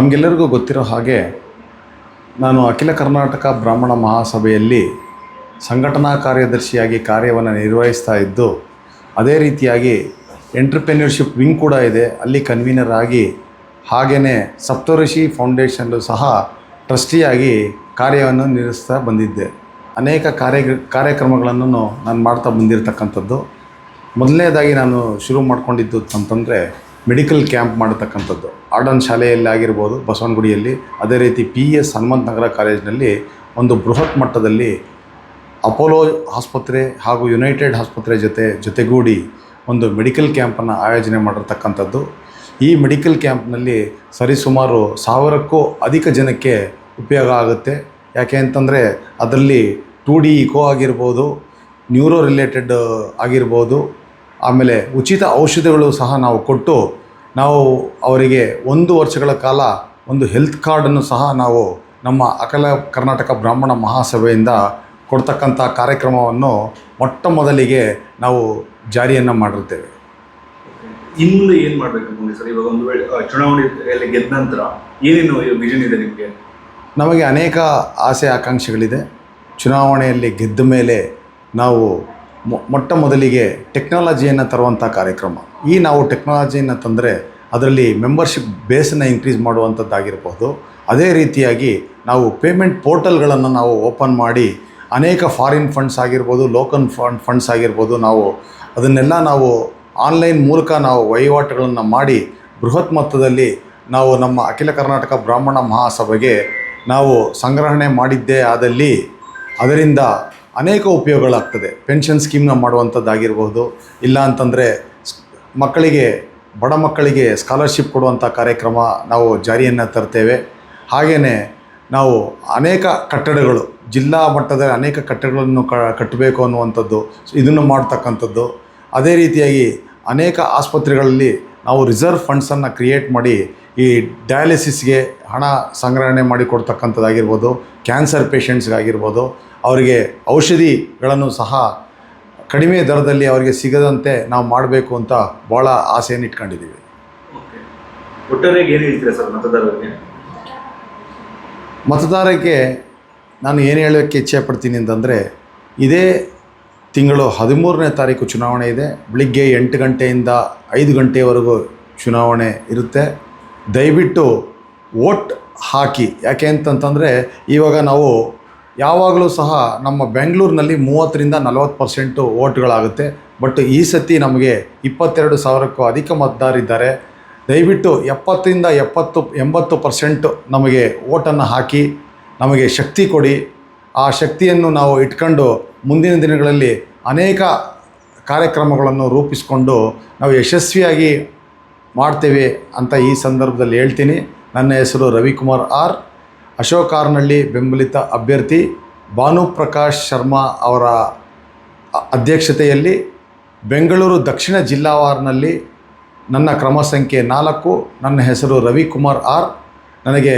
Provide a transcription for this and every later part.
ತಮಗೆಲ್ಲರಿಗೂ ಗೊತ್ತಿರೋ ಹಾಗೆ ನಾನು ಅಖಿಲ ಕರ್ನಾಟಕ ಬ್ರಾಹ್ಮಣ ಮಹಾಸಭೆಯಲ್ಲಿ ಸಂಘಟನಾ ಕಾರ್ಯದರ್ಶಿಯಾಗಿ ಕಾರ್ಯವನ್ನು ನಿರ್ವಹಿಸ್ತಾ ಇದ್ದು, ಅದೇ ರೀತಿಯಾಗಿ ಎಂಟ್ರಪ್ರೆನ್ಯೂರ್ಶಿಪ್ ವಿಂಗ್ ಕೂಡ ಇದೆ, ಅಲ್ಲಿ ಕನ್ವೀನರ್ ಆಗಿ, ಹಾಗೆಯೇ ಸಪ್ತಋಷಿ ಫೌಂಡೇಶನ್ಲು ಸಹ ಟ್ರಸ್ಟಿಯಾಗಿ ಕಾರ್ಯವನ್ನು ನಿರ್ವಹಿಸ್ತಾ ಬಂದಿದ್ದೆ. ಅನೇಕ ಕಾರ್ಯಕ್ರಮಗಳನ್ನು ನಾನು ಮಾಡ್ತಾ ಬಂದಿರತಕ್ಕಂಥದ್ದು. ಮೊದಲನೇದಾಗಿ ನಾನು ಶುರು ಮಾಡ್ಕೊಂಡಿದ್ದು ಅಂತಂದರೆ ಮೆಡಿಕಲ್ ಕ್ಯಾಂಪ್ ಮಾಡತಕ್ಕಂಥದ್ದು. ಆರ್ಡನ್ ಶಾಲೆಯಲ್ಲಿ ಆಗಿರ್ಬೋದು, ಬಸವನಗುಡಿಯಲ್ಲಿ, ಅದೇ ರೀತಿ PS ಹನುಮಂತ ನಗರ ಕಾಲೇಜಿನಲ್ಲಿ ಒಂದು ಬೃಹತ್ ಮಟ್ಟದಲ್ಲಿ ಅಪೋಲೋ ಆಸ್ಪತ್ರೆ ಹಾಗೂ ಯುನೈಟೆಡ್ ಆಸ್ಪತ್ರೆ ಜೊತೆಗೂಡಿ ಒಂದು ಮೆಡಿಕಲ್ ಕ್ಯಾಂಪನ್ನು ಆಯೋಜನೆ ಮಾಡಿರ್ತಕ್ಕಂಥದ್ದು. ಈ ಮೆಡಿಕಲ್ ಕ್ಯಾಂಪ್ನಲ್ಲಿ ಸರಿಸುಮಾರು 1000ಕ್ಕೂ ಅಧಿಕ ಜನಕ್ಕೆ ಉಪಯೋಗ ಆಗುತ್ತೆ. ಯಾಕೆ ಅಂತಂದರೆ ಅದರಲ್ಲಿ 2D ಇಕೋ ಆಗಿರ್ಬೋದು, ನ್ಯೂರೋ ರಿಲೇಟೆಡ್ ಆಗಿರ್ಬೋದು, ಆಮೇಲೆ ಉಚಿತ ಔಷಧಿಗಳು ಸಹ ನಾವು ಕೊಟ್ಟು, ನಾವು ಅವರಿಗೆ 1 ವರ್ಷಗಳ ಕಾಲ ಒಂದು ಹೆಲ್ತ್ ಕಾರ್ಡನ್ನು ಸಹ ನಾವು ನಮ್ಮ ಅಖಿಲ ಕರ್ನಾಟಕ ಬ್ರಾಹ್ಮಣ ಮಹಾಸಭೆಯಿಂದ ಕೊಡ್ತಕ್ಕಂಥ ಕಾರ್ಯಕ್ರಮವನ್ನು ಮೊಟ್ಟ ಮೊದಲಿಗೆ ನಾವು ಜಾರಿಯನ್ನು ಮಾಡಿರ್ತೇವೆ. ಇನ್ನು ಏನು ಮಾಡಬೇಕು ಸರ್? ಇವಾಗ ಒಂದು ವೇಳೆ ಚುನಾವಣೆಯಲ್ಲಿ ಗೆದ್ದ ನಂತರ ಏನೇನು ವಿಷನ್ ಇದೆ ನಿಮಗೆ? ನಮಗೆ ಅನೇಕ ಆಸೆ ಆಕಾಂಕ್ಷೆಗಳಿದೆ. ಚುನಾವಣೆಯಲ್ಲಿ ಗೆದ್ದ ಮೇಲೆ ನಾವು ಮೊಟ್ಟ ಮೊದಲಿಗೆ ಟೆಕ್ನಾಲಜಿಯನ್ನು ತರುವಂಥ ಕಾರ್ಯಕ್ರಮ. ನಾವು ಟೆಕ್ನಾಲಜಿಯನ್ನು ತಂದರೆ ಅದರಲ್ಲಿ ಮೆಂಬರ್ಶಿಪ್ ಬೇಸನ್ನು ಇನ್ಕ್ರೀಸ್ ಮಾಡುವಂಥದ್ದಾಗಿರ್ಬೋದು. ಅದೇ ರೀತಿಯಾಗಿ ನಾವು ಪೇಮೆಂಟ್ ಪೋರ್ಟಲ್ಗಳನ್ನು ನಾವು ಓಪನ್ ಮಾಡಿ ಅನೇಕ ಫಾರಿನ್ ಫಂಡ್ಸ್ ಆಗಿರ್ಬೋದು, ಲೋಕಲ್ ಫಂಡ್ಸ್ ಆಗಿರ್ಬೋದು, ನಾವು ಅದನ್ನೆಲ್ಲ ನಾವು ಆನ್ಲೈನ್ ಮೂಲಕ ನಾವು ವಹಿವಾಟುಗಳನ್ನು ಮಾಡಿ ಬೃಹತ್ ಮೊತ್ತದಲ್ಲಿ ನಾವು ನಮ್ಮ ಅಖಿಲ ಕರ್ನಾಟಕ ಬ್ರಾಹ್ಮಣ ಮಹಾಸಭೆಗೆ ನಾವು ಸಂಗ್ರಹಣೆ ಮಾಡಿದ್ದೇ ಆದಲ್ಲಿ ಅದರಿಂದ ಅನೇಕ ಉಪಯೋಗಗಳಾಗ್ತದೆ. ಪೆನ್ಷನ್ ಸ್ಕೀಮ್ನ ಮಾಡುವಂಥದ್ದಾಗಿರ್ಬೋದು, ಇಲ್ಲ ಅಂತಂದರೆ ಬಡ ಮಕ್ಕಳಿಗೆ ಸ್ಕಾಲರ್ಶಿಪ್ ಕೊಡುವಂಥ ಕಾರ್ಯಕ್ರಮ ನಾವು ಜಾರಿಯನ್ನು ತರ್ತೇವೆ. ಹಾಗೆಯೇ ನಾವು ಅನೇಕ ಕಟ್ಟಡಗಳು, ಜಿಲ್ಲಾ ಮಟ್ಟದ ಅನೇಕ ಕಟ್ಟಡಗಳನ್ನು ಕಟ್ಟಬೇಕು ಅನ್ನುವಂಥದ್ದು, ಇದನ್ನು ಮಾಡ್ತಕ್ಕಂಥದ್ದು. ಅದೇ ರೀತಿಯಾಗಿ ಅನೇಕ ಆಸ್ಪತ್ರೆಗಳಲ್ಲಿ ನಾವು ರಿಸರ್ವ್ ಫಂಡ್ಸನ್ನು ಕ್ರಿಯೇಟ್ ಮಾಡಿ ಈ ಡಯಾಲಿಸಿಸ್ಗೆ ಹಣ ಸಂಗ್ರಹಣೆ ಮಾಡಿ ಕೊಡ್ತಕ್ಕಂಥದ್ದಾಗಿರ್ಬೋದು, ಕ್ಯಾನ್ಸರ್ ಪೇಷಂಟ್ಸ್ಗಾಗಿರ್ಬೋದು, ಅವರಿಗೆ ಔಷಧಿಗಳನ್ನು ಸಹ ಕಡಿಮೆ ದರದಲ್ಲಿ ಅವರಿಗೆ ಸಿಗದಂತೆ ನಾವು ಮಾಡಬೇಕು ಅಂತ ಭಾಳ ಆಸೆಯನ್ನು ಇಟ್ಕೊಂಡಿದ್ದೀವಿ. ಒಟ್ಟಾರೆ ಏನು ಹೇಳ್ತೀರಾ ಸರ್ ಮತದಾರರಿಗೆ? ಮತದಾರರಿಗೆ ನಾನು ಏನು ಹೇಳೋಕ್ಕೆ ಇಚ್ಛೆ ಪಡ್ತೀನಿ ಅಂತಂದರೆ, ಇದೇ ತಿಂಗಳು 13ನೇ ತಾರೀಕು ಚುನಾವಣೆ ಇದೆ. ಬೆಳಿಗ್ಗೆ 8 ಗಂಟೆಯಿಂದ 5 ಗಂಟೆಯವರೆಗೂ ಚುನಾವಣೆ ಇರುತ್ತೆ. ದಯವಿಟ್ಟು ವೋಟ್ ಹಾಕಿ. ಯಾಕೆ ಅಂತಂತಂದರೆ ಇವಾಗ ನಾವು ಯಾವಾಗಲೂ ಸಹ ನಮ್ಮ ಬೆಂಗಳೂರಿನಲ್ಲಿ 30ರಿಂದ 40% ವೋಟ್ಗಳಾಗುತ್ತೆ. ಬಟ್ ಈ ಸತಿ ನಮಗೆ 22,000ಕ್ಕೂ ಅಧಿಕ ಮತದಾರರಿದ್ದಾರೆ. ದಯವಿಟ್ಟು 70ರಿಂದ 80% ನಮಗೆ ವೋಟನ್ನು ಹಾಕಿ ನಮಗೆ ಶಕ್ತಿ ಕೊಡಿ. ಆ ಶಕ್ತಿಯನ್ನು ನಾವು ಇಟ್ಕೊಂಡು ಮುಂದಿನ ದಿನಗಳಲ್ಲಿ ಅನೇಕ ಕಾರ್ಯಕ್ರಮಗಳನ್ನು ರೂಪಿಸಿಕೊಂಡು ನಾವು ಯಶಸ್ವಿಯಾಗಿ ಮಾಡ್ತೇವೆ ಅಂತ ಈ ಸಂದರ್ಭದಲ್ಲಿ ಹೇಳ್ತೀನಿ. ನನ್ನ ಹೆಸರು ರವಿಕುಮಾರ್ ಆರ್, ಅಶೋಕ್ ಆರ್ನಹಳ್ಳಿ ಬೆಂಬಲಿತ ಅಭ್ಯರ್ಥಿ. ಭಾನುಪ್ರಕಾಶ್ ಶರ್ಮಾ ಅವರ ಅಧ್ಯಕ್ಷತೆಯಲ್ಲಿ ಬೆಂಗಳೂರು ದಕ್ಷಿಣ ಜಿಲ್ಲಾವಾರ್ನಲ್ಲಿ ನನ್ನ ಕ್ರಮ ಸಂಖ್ಯೆ 4. ನನ್ನ ಹೆಸರು ರವಿಕುಮಾರ್ ಆರ್. ನನಗೆ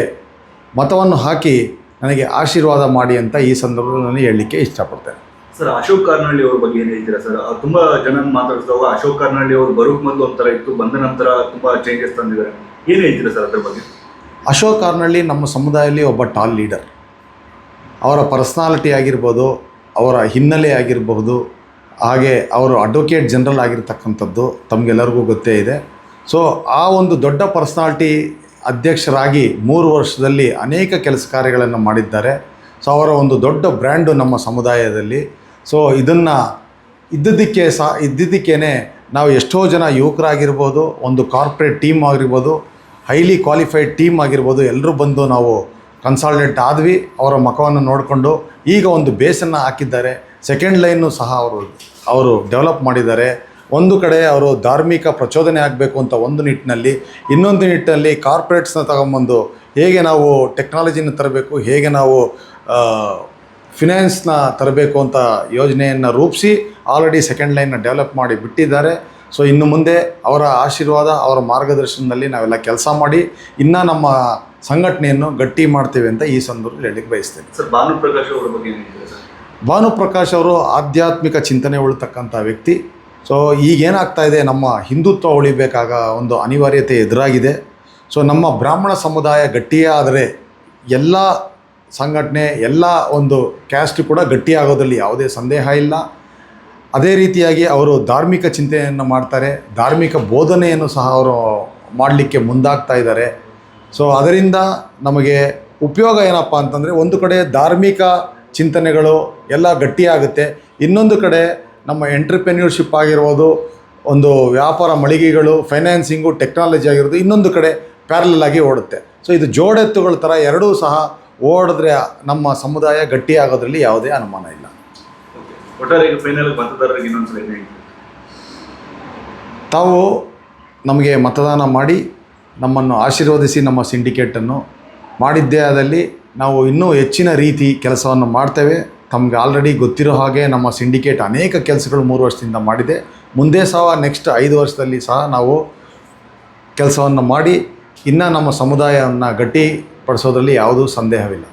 ಮತವನ್ನು ಹಾಕಿ ನನಗೆ ಆಶೀರ್ವಾದ ಮಾಡಿ ಅಂತ ಈ ಸಂದರ್ಭದಲ್ಲಿ ನಾನು ಹೇಳಲಿಕ್ಕೆ ಇಷ್ಟಪಡ್ತೇನೆ. ಸರ್, ಅಶೋಕ್ ಆರ್ನಹಳ್ಳಿ ಅವ್ರ ಬಗ್ಗೆ ಏನು ಹೇಳ್ತೀರಾ ಸರ್? ತುಂಬ ಜನ ಮಾತಾಡಿಸುವಾಗ ಅಶೋಕ್ ಆರ್ನಹಳ್ಳಿ ಅವರು ಬರೋಕ್ಕೆ ಮೊದಲು ಒಂಥರ ಇತ್ತು, ಬಂದ ನಂತರ ತುಂಬ ಚೇಂಜಸ್ ತಂದಿದ್ದಾರೆ. ಏನು ಹೇಳ್ತೀರಾ ಸರ್ ಅದ್ರ ಬಗ್ಗೆ? ಅಶೋಕ್ ಆರ್ನಹಳ್ಳಿ ನಮ್ಮ ಸಮುದಾಯದಲ್ಲಿ ಒಬ್ಬ ಟಾಲ್ ಲೀಡರ್. ಅವರ ಪರ್ಸ್ನಾಲಿಟಿ ಆಗಿರ್ಬೋದು, ಅವರ ಹಿನ್ನೆಲೆ ಆಗಿರಬಹುದು, ಹಾಗೆ ಅವರು ಅಡ್ವೊಕೇಟ್ ಜನರಲ್ ಆಗಿರ್ತಕ್ಕಂಥದ್ದು ತಮಗೆಲ್ಲರಿಗೂ ಗೊತ್ತೇ ಇದೆ. ಸೊ ಆ ಒಂದು ದೊಡ್ಡ ಪರ್ಸ್ನಾಲಿಟಿ ಅಧ್ಯಕ್ಷರಾಗಿ 3 ವರ್ಷದಲ್ಲಿ ಅನೇಕ ಕೆಲಸ ಕಾರ್ಯಗಳನ್ನು ಮಾಡಿದ್ದಾರೆ. ಸೊ ಅವರ ಒಂದು ದೊಡ್ಡ ಬ್ರ್ಯಾಂಡು ನಮ್ಮ ಸಮುದಾಯದಲ್ಲಿ. ಸೊ ಇದನ್ನು ಇದ್ದಿದ್ದಕ್ಕೇ ನಾವು ಎಷ್ಟೋ ಜನ ಯುವಕರಾಗಿರ್ಬೋದು, ಒಂದು ಕಾರ್ಪೊರೇಟ್ ಟೀಮ್ ಆಗಿರ್ಬೋದು, ಹೈಲಿ ಕ್ವಾಲಿಫೈಡ್ ಟೀಮ್ ಆಗಿರ್ಬೋದು, ಎಲ್ಲರೂ ಬಂದು ನಾವು ಕನ್ಸಾಲ್ಟೇಟ್ ಆದ್ವಿ. ಅವರ ಮುಖವನ್ನು ನೋಡಿಕೊಂಡು ಈಗ ಒಂದು ಬೇಸನ್ನು ಹಾಕಿದ್ದಾರೆ. ಸೆಕೆಂಡ್ ಲೈನ್ನು ಸಹ ಅವರು ಡೆವಲಪ್ ಮಾಡಿದ್ದಾರೆ. ಒಂದು ಕಡೆ ಅವರು ಧಾರ್ಮಿಕ ಪ್ರಚೋದನೆ ಆಗಬೇಕು ಅಂತ ಒಂದು ನಿಟ್ಟಿನಲ್ಲಿ, ಇನ್ನೊಂದು ನಿಟ್ಟಿನಲ್ಲಿ ಕಾರ್ಪೊರೇಟ್ಸ್ನ ತಗೊಂಬಂದು ಹೇಗೆ ನಾವು ಟೆಕ್ನಾಲಜಿನ ತರಬೇಕು, ಹೇಗೆ ನಾವು ಫಿನಾನ್ಸ್ನ ತರಬೇಕು ಅಂತ ಯೋಜನೆಯನ್ನು ರೂಪಿಸಿ ಆಲ್ರೆಡಿ ಸೆಕೆಂಡ್ ಲೈನ್ನ ಡೆವಲಪ್ ಮಾಡಿ ಬಿಟ್ಟಿದ್ದಾರೆ. ಸೊ ಇನ್ನು ಮುಂದೆ ಅವರ ಆಶೀರ್ವಾದ, ಅವರ ಮಾರ್ಗದರ್ಶನದಲ್ಲಿ ನಾವೆಲ್ಲ ಕೆಲಸ ಮಾಡಿ ಇನ್ನೂ ನಮ್ಮ ಸಂಘಟನೆಯನ್ನು ಗಟ್ಟಿ ಮಾಡ್ತೇವೆ ಅಂತ ಈ ಸಂದರ್ಭದಲ್ಲಿ ಹೇಳಲಿಕ್ಕೆ ಬಯಸ್ತೇನೆ. ಸರ್, ಭಾನುಪ್ರಕಾಶ್ ಅವರ ಬಗ್ಗೆ ಏನು ಹೇಳ್ತೀರಾ ಸರ್? ಭಾನುಪ್ರಕಾಶ್ ಅವರು ಆಧ್ಯಾತ್ಮಿಕ ಚಿಂತನೆ ಉಳ್ತಕ್ಕಂಥ ವ್ಯಕ್ತಿ. ಸೊ ಈಗೇನಾಗ್ತಾ ಇದೆ, ನಮ್ಮ ಹಿಂದುತ್ವ ಉಳಿಬೇಕಾಗ ಒಂದು ಅನಿವಾರ್ಯತೆ ಎದುರಾಗಿದೆ. ಸೊ ನಮ್ಮ ಬ್ರಾಹ್ಮಣ ಸಮುದಾಯ ಗಟ್ಟಿಯೇ ಆದರೆ ಎಲ್ಲ ಸಂಘಟನೆ ಎಲ್ಲ ಒಂದು ಕ್ಯಾಸ್ಟ್ ಕೂಡ ಗಟ್ಟಿಯಾಗೋದ್ರಲ್ಲಿ ಯಾವುದೇ ಸಂದೇಹ ಇಲ್ಲ. ಅದೇ ರೀತಿಯಾಗಿ ಅವರು ಧಾರ್ಮಿಕ ಚಿಂತನೆಯನ್ನು ಮಾಡ್ತಾರೆ, ಧಾರ್ಮಿಕ ಬೋಧನೆಯನ್ನು ಸಹ ಅವರು ಮಾಡಲಿಕ್ಕೆ ಮುಂದಾಗ್ತಾ ಇದ್ದಾರೆ. ಸೊ ಅದರಿಂದ ನಮಗೆ ಉಪಯೋಗ ಏನಪ್ಪ ಅಂತಂದರೆ, ಒಂದು ಕಡೆ ಧಾರ್ಮಿಕ ಚಿಂತನೆಗಳು ಎಲ್ಲ ಗಟ್ಟಿಯಾಗುತ್ತೆ, ಇನ್ನೊಂದು ಕಡೆ ನಮ್ಮ ಎಂಟ್ರಪ್ರೆನ್ಯೂರ್ಶಿಪ್ ಆಗಿರ್ಬೋದು, ಒಂದು ವ್ಯಾಪಾರ ಮಳಿಗೆಗಳು, ಫೈನಾನ್ಸಿಂಗು, ಟೆಕ್ನಾಲಜಿ ಆಗಿರೋದು ಇನ್ನೊಂದು ಕಡೆ ಪ್ಯಾರಲಲ್ ಆಗಿ ಓಡುತ್ತೆ. ಸೊ ಇದು ಜೋಡೆತ್ತುಗಳ ಥರ ಎರಡೂ ಸಹ ಓಡಿದ್ರೆ ನಮ್ಮ ಸಮುದಾಯ ಗಟ್ಟಿಯಾಗೋದ್ರಲ್ಲಿ ಯಾವುದೇ ಅನುಮಾನ ಇಲ್ಲ. ಒಟ್ಟಾರೆ ಈಗ ಫೈನಲ್ ಮತದಾರರಿಗೆ ಇನ್ನೊಂದ್ಸಲ ಏನು ಹೇಳ್ತೀರಿ? ತಾವು ನಮಗೆ ಮತದಾನ ಮಾಡಿ ನಮ್ಮನ್ನು ಆಶೀರ್ವದಿಸಿ ನಮ್ಮ ಸಿಂಡಿಕೇಟನ್ನು ಮಾಡಿದ್ದೇ ಆದಲ್ಲಿ ನಾವು ಇನ್ನೂ ಹೆಚ್ಚಿನ ರೀತಿ ಕೆಲಸವನ್ನು ಮಾಡ್ತೇವೆ. ತಮಗೆ ಆಲ್ರೆಡಿ ಗೊತ್ತಿರೋ ಹಾಗೆ ನಮ್ಮ ಸಿಂಡಿಕೇಟ್ ಅನೇಕ ಕೆಲಸಗಳು 3 ವರ್ಷದಿಂದ ಮಾಡಿದೆ. ಮುಂದೆ ಸಹ ನೆಕ್ಸ್ಟ್ 5 ವರ್ಷದಲ್ಲಿ ಸಹ ನಾವು ಕೆಲಸವನ್ನು ಮಾಡಿ ಇನ್ನೂ ನಮ್ಮ ಸಮುದಾಯವನ್ನು ಗಟ್ಟಿಪಡಿಸೋದ್ರಲ್ಲಿ ಯಾವುದೂ ಸಂದೇಹವಿಲ್ಲ.